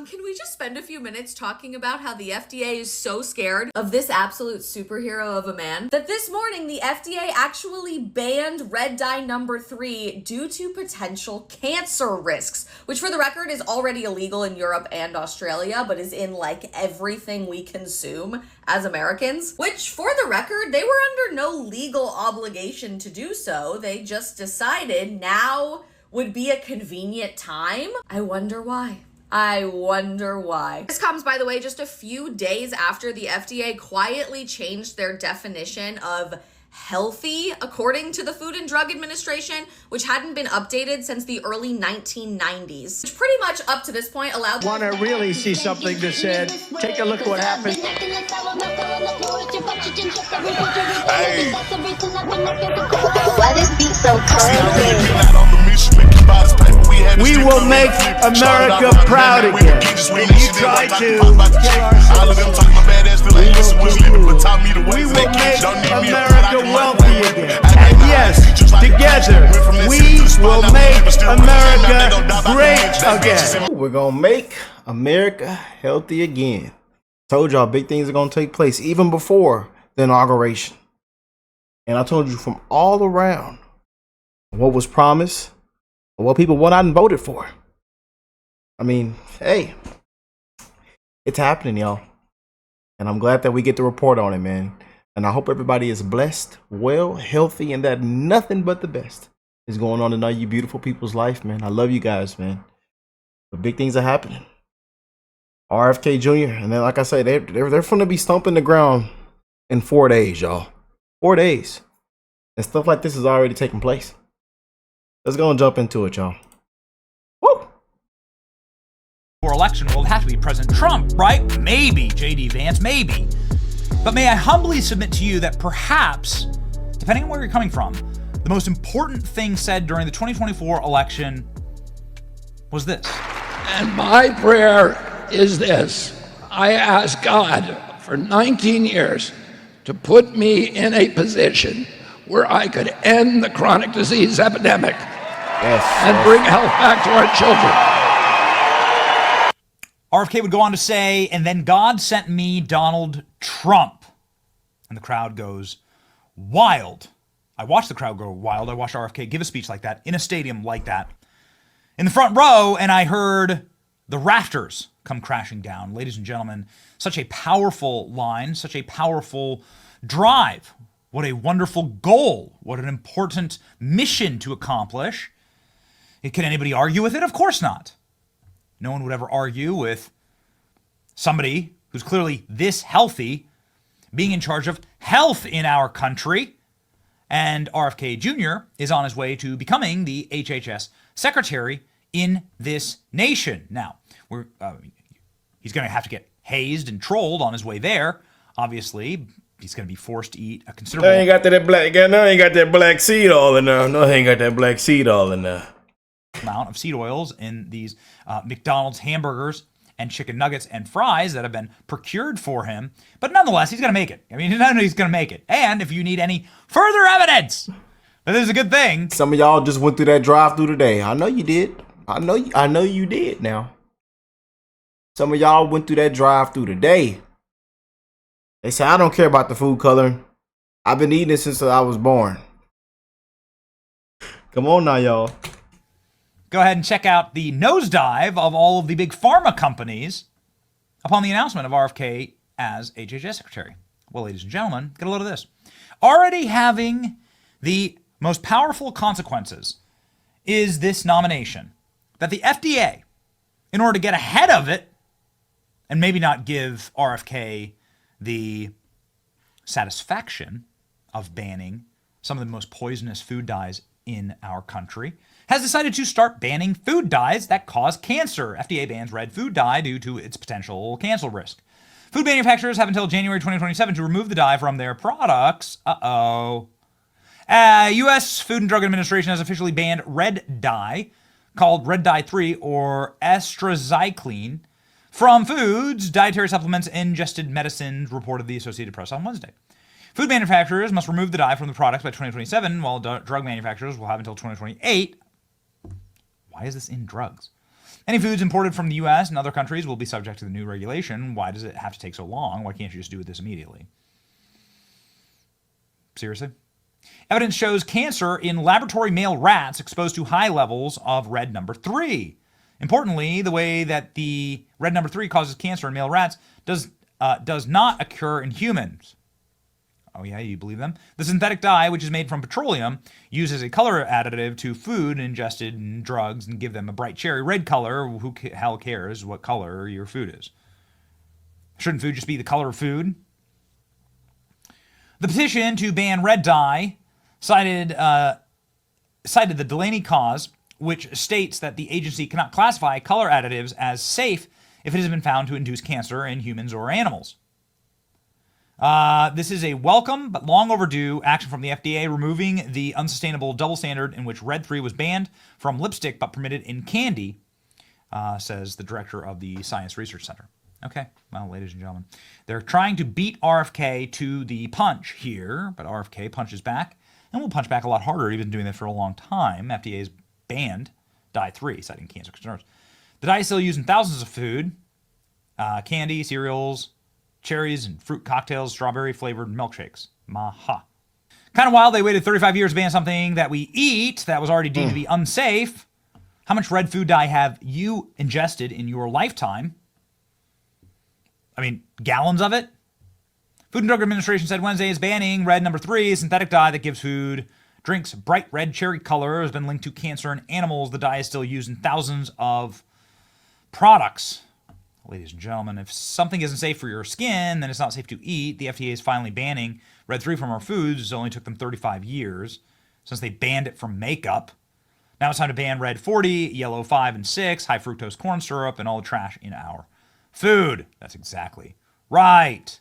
Can we just spend a few minutes talking about how the FDA is so scared of this absolute superhero of a man that this morning the FDA actually banned red dye number 3 due to potential cancer risks, which for the record is already illegal in Europe and Australia, but is in like everything we consume as Americans, which for the record, they were under no legal obligation to do so. They just decided now would be a convenient time. I wonder why. This comes, by the way, just a few days after the FDA quietly changed their definition of healthy, according to the Food and Drug Administration, which hadn't been updated since the early 1990s, which pretty much up to this point allowed... Want to really see something that said, take a look at what happened. Hey. Why this beat so crazy? We will make America proud again. And you try to. We will make America wealthy again. And yes, together, we will make America great again. We're going to make America healthy again. Told y'all big things are going to take place even before the inauguration. And I told you from all around what was promised, what people went out and voted for. I mean, hey, it's happening, y'all. And I'm glad that we get to report on it, man. And I hope everybody is blessed, well, healthy, and that nothing but the best is going on in all you beautiful people's life, man. I love you guys, man. But big things are happening. RFK Jr. And then, like I said, they're going to be stomping the ground in 4 days, y'all. 4 days. And stuff like this is already taking place. Let's go and jump into it, y'all. Woo! For election will have to be President Trump, right? Maybe J.D. Vance, maybe. But may I humbly submit to you that perhaps, depending on where you're coming from, the most important thing said during the 2024 election was this. And my prayer is this. I ask God for 19 years to put me in a position where I could end the chronic disease epidemic and bring health back to our children. RFK would go on to say, and then God sent me Donald Trump. And the crowd goes wild. I watched the crowd go wild. I watched RFK give a speech like that in a stadium like that in the front row, and I heard the rafters come crashing down. Ladies and gentlemen, such a powerful line, such a powerful drive. What a wonderful goal. What an important mission to accomplish. Can anybody argue with it? Of course not. No one would ever argue with somebody who's clearly this healthy being in charge of health in our country. And RFK Jr. is on his way to becoming the HHS secretary in this nation. Now, he's going to have to get hazed and trolled on his way there, obviously. He's going to be forced to eat a considerable... No, ain't got that black seed all in there. No, ain't got that black seed all in there. ...amount of seed oils in these McDonald's hamburgers and chicken nuggets and fries that have been procured for him. But nonetheless, he's going to make it. I mean, he's going to make it. And if you need any further evidence that this is a good thing... Some of y'all just went through that drive-thru today. I know you did. I know you did now. Some of y'all went through that drive-thru today. They say, I don't care about the food coloring. I've been eating it since I was born. Come on now, y'all. Go ahead and check out the nosedive of all of the big pharma companies upon the announcement of RFK as HHS secretary. Well, ladies and gentlemen, get a load of this. Already having the most powerful consequences is this nomination that the FDA, in order to get ahead of it and maybe not give RFK the satisfaction of banning some of the most poisonous food dyes in our country, has decided to start banning food dyes that cause cancer. FDA bans red food dye due to its potential cancer risk. Food manufacturers have until January 2027 to remove the dye from their products. U.S. Food and Drug Administration has officially banned red dye, called red dye 3 or astracycline, from foods, dietary supplements, ingested medicines, reported the Associated Press on Wednesday. Food manufacturers must remove the dye from the products by 2027, while drug manufacturers will have until 2028. Why is this in drugs? Any foods imported from the U.S. and other countries will be subject to the new regulation. Why does it have to take so long? Why can't you just do this immediately? Seriously? Evidence shows cancer in laboratory male rats exposed to high levels of red number 3. Importantly, the way that the red number 3 causes cancer in male rats does not occur in humans. Oh yeah, you believe them? The synthetic dye, which is made from petroleum, uses a color additive to food ingested in drugs and give them a bright cherry red color. Who hell cares what color your food is? Shouldn't food just be the color of food? The petition to ban red dye cited the Delaney cause, which states that the agency cannot classify color additives as safe if it has been found to induce cancer in humans or animals. This is a welcome but long overdue action from the FDA, removing the unsustainable double standard in which Red 3 was banned from lipstick but permitted in candy, says the director of the Science Research Center. Okay, well, ladies and gentlemen, they're trying to beat RFK to the punch here, but RFK punches back, and will punch back a lot harder. He's been doing that for a long time. FDA has banned dye 3, citing cancer concerns. The dye is still used in thousands of food, candy, cereals, cherries and fruit cocktails, strawberry-flavored milkshakes. Maha. Kind of wild they waited 35 years to ban something that we eat that was already deemed to be unsafe. How much red food dye have you ingested in your lifetime? I mean, gallons of it? Food and Drug Administration said Wednesday is banning red number 3, synthetic dye that gives food, drinks bright red cherry color, has been linked to cancer in animals. The dye is still used in thousands of products. Ladies and gentlemen, if something isn't safe for your skin, then it's not safe to eat. The FDA is finally banning red 3 from our foods. It only took them 35 years since they banned it from makeup. Now it's time to ban red 40, yellow 5 and 6, high fructose corn syrup, and all the trash in our food. That's exactly right.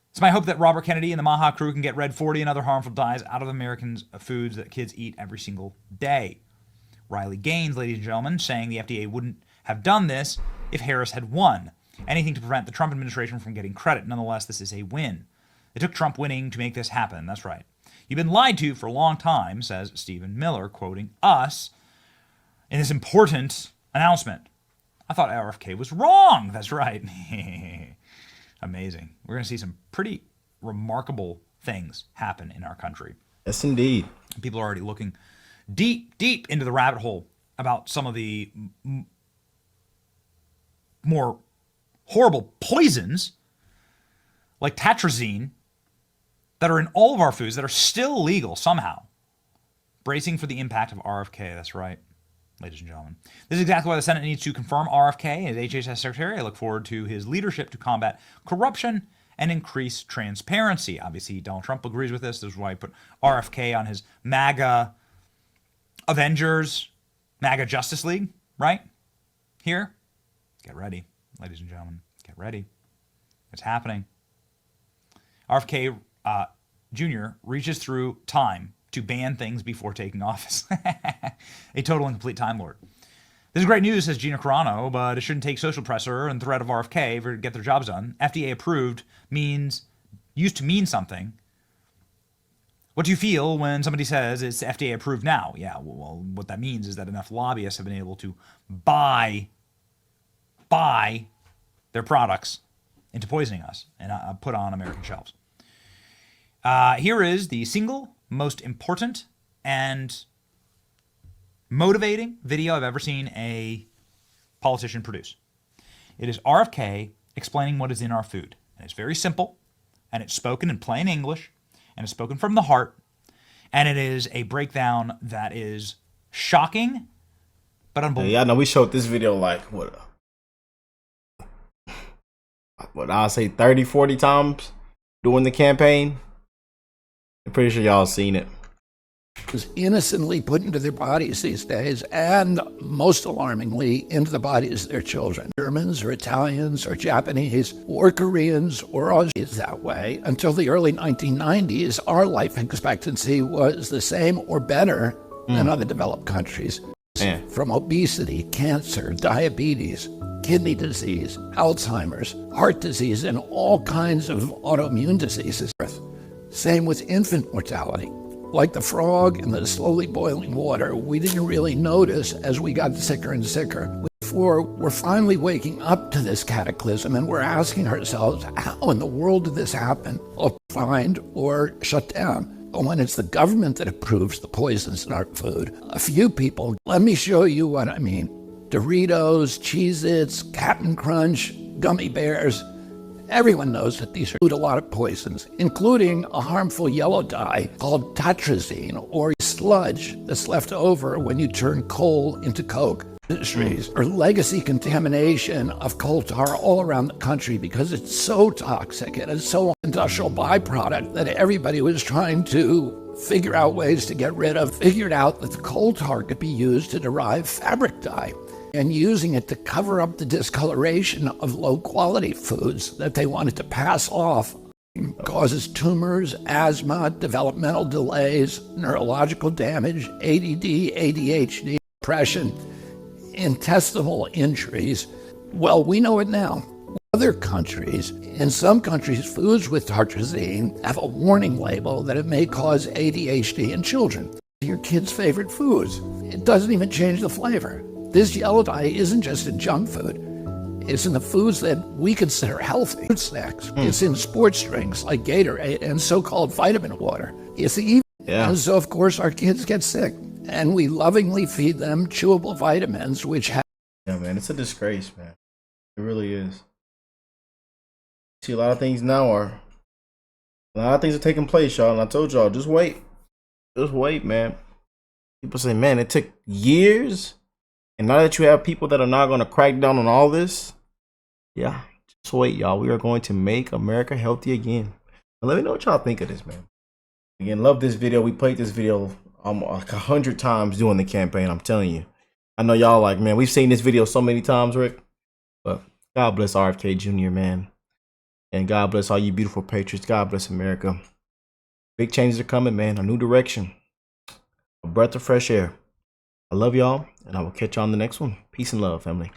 It's my hope that Robert Kennedy and the Maha crew can get red 40 and other harmful dyes out of Americans' foods that kids eat every single day. Riley Gaines, ladies and gentlemen, saying the FDA wouldn't have done this if Harris had won. Anything to prevent the Trump administration from getting credit. Nonetheless, this is a win. It took Trump winning to make this happen. That's right. You've been lied to for a long time, says Stephen Miller, quoting us in this important announcement. I thought RFK was wrong. That's right. Amazing. We're going to see some pretty remarkable things happen in our country. Yes, indeed. People are already looking deep, deep into the rabbit hole about some of the more horrible poisons like tetrazine that are in all of our foods that are still legal somehow. Bracing for the impact of RFK. That's right, ladies and gentlemen. This is exactly why the Senate needs to confirm RFK as HHS Secretary. I look forward to his leadership to combat corruption and increase transparency. Obviously, Donald Trump agrees with this. This is why he put RFK on his MAGA Avengers, MAGA Justice League, right? Here. Get ready, ladies and gentlemen. Get ready. It's happening. RFK Jr. reaches through time to ban things before taking office. A total and complete Time Lord. This is great news, says Gina Carano, but it shouldn't take social pressure and threat of RFK to get their jobs done. FDA approved used to mean something. What do you feel when somebody says it's FDA approved now? Yeah, well, what that means is that enough lobbyists have been able to buy their products into poisoning us and put on American shelves. Here is the single most important and motivating video I've ever seen a politician produce. It is RFK explaining what is in our food. And it's very simple, and it's spoken in plain English, and it's spoken from the heart, and it is a breakdown that is shocking, but unbelievable. Yeah, I know we showed this video like, I'll say 30, 40 times during the campaign. I'm pretty sure y'all seen it. Was innocently put into their bodies these days, and most alarmingly, into the bodies of their children. Germans or Italians or Japanese or Koreans or Aussies that way. Until the early 1990s, our life expectancy was the same or better than other developed countries. Man. From obesity, cancer, diabetes, kidney disease, Alzheimer's, heart disease, and all kinds of autoimmune diseases. Same with infant mortality. Like the frog in the slowly boiling water, we didn't really notice as we got sicker and sicker. Therefore, we're finally waking up to this cataclysm and we're asking ourselves, how in the world did this happen? Or find or shut down? But when it's the government that approves the poisons in our food, a few people, let me show you what I mean. Doritos, Cheez-Its, Cap'n Crunch, gummy bears. Everyone knows that these are a lot of poisons, including a harmful yellow dye called tatrazine, or sludge that's left over when you turn coal into coke. Industries or legacy contamination of coal tar all around the country because it's so toxic and it's so industrial byproduct that everybody was trying to figure out ways to get rid of, figured out that the coal tar could be used to derive fabric dye and using it to cover up the discoloration of low quality foods that they wanted to pass off. It causes tumors, asthma, developmental delays, neurological damage, ADD, ADHD, depression, intestinal injuries. Well, we know it now. Other countries, in some countries, foods with tartrazine have a warning label that it may cause ADHD in children. Your kid's favorite foods. It doesn't even change the flavor. This yellow dye isn't just in junk food. It's in the foods that we consider healthy. Fruit snacks. It's in sports drinks like Gatorade and so-called vitamin water. It's even. And so, of course, our kids get sick. And we lovingly feed them chewable vitamins, which have... Yeah, man, it's a disgrace, man. It really is. See, a lot of things are taking place, y'all. And I told y'all, just wait. Just wait, man. People say, man, it took years. And now that you have people that are not going to crack down on all this, yeah, just wait, y'all. We are going to make America healthy again. But let me know what y'all think of this, man. Again, love this video. We played this video like 100 times doing the campaign. I'm telling you. I know y'all like, man, we've seen this video so many times, Rick. But God bless RFK Jr., man. And God bless all you beautiful patriots. God bless America. Big changes are coming, man. A new direction. A breath of fresh air. I love y'all, and I will catch y'all on the next one. Peace and love, family.